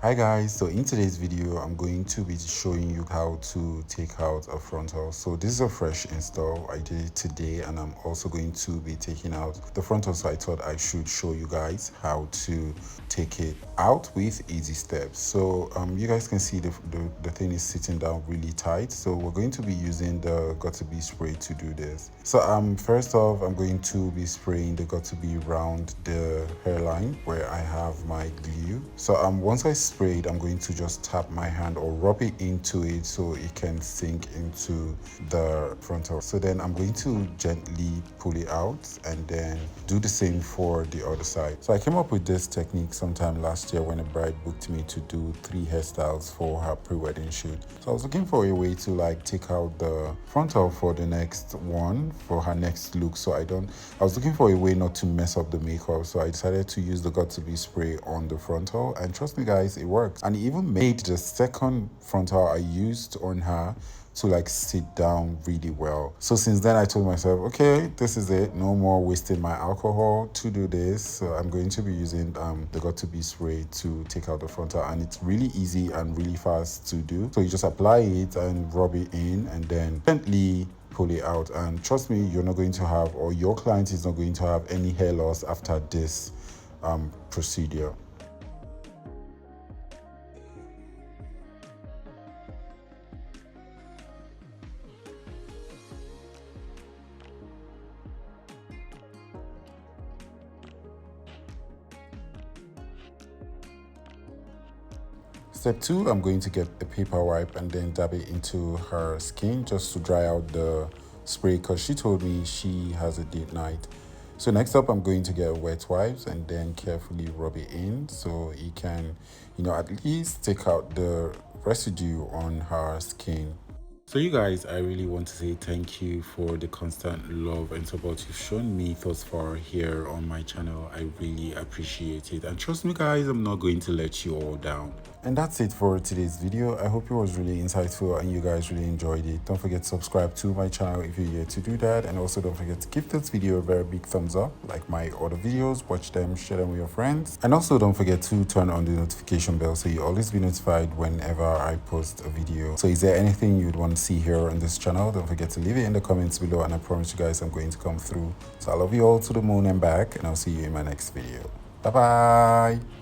Hi guys, so in today's video I'm going to be showing you how to take out a frontal. So this is a fresh install. I did it today and I'm also going to be taking out the frontal, so I thought I should show you guys how to take it out with easy steps. So you guys can see the thing is sitting down really tight, so we're going to be using the got2b spray to do this. So first off, I'm going to be spraying the got2b around the hairline where I have my glue. So once I sprayed, I'm going to just tap my hand or rub it into it so it can sink into the frontal. So then I'm going to gently pull it out and then do the same for the other side. So I came up with this technique sometime last year when a bride booked me to do 3 hairstyles for her pre-wedding shoot. So I was looking for a way to like take out the frontal for the next one, for her next look. So I was looking for a way not to mess up the makeup. So I decided to use the got2b spray on the frontal, and trust me guys, it worked. And it even made the second frontal I used on her to like sit down really well. So since then I told myself, okay, this is it, no more wasting my alcohol to do this. So I'm going to be using the got2b spray to take out the frontal, and it's really easy and really fast to do. So you just apply it and rub it in and then gently pull it out, and trust me, you're not going to have, or your client is not going to have, any hair loss after this procedure. Step 2, I'm going to get a paper wipe and then dab it into her skin just to dry out the spray, because she told me she has a date night. So next up, I'm going to get wet wipes and then carefully rub it in so it can, at least take out the residue on her skin. So you guys, I really want to say thank you for the constant love and support you've shown me thus far here on my channel. I really appreciate it, and trust me guys, I'm not going to let you all down. And that's it for today's video. I hope it was really insightful and you guys really enjoyed it. Don't forget to subscribe to my channel if you're yet to do that, and also don't forget to give this video a very big thumbs up. Like my other videos, watch them, share them with your friends, and also don't forget to turn on the notification bell so you always be notified whenever I post a video. So is there anything you'd want to see here on this channel? Don't forget to leave it in the comments below, and I promise you guys I'm going to come through. So I love you all to the moon and back, and I'll see you in my next video. Bye bye.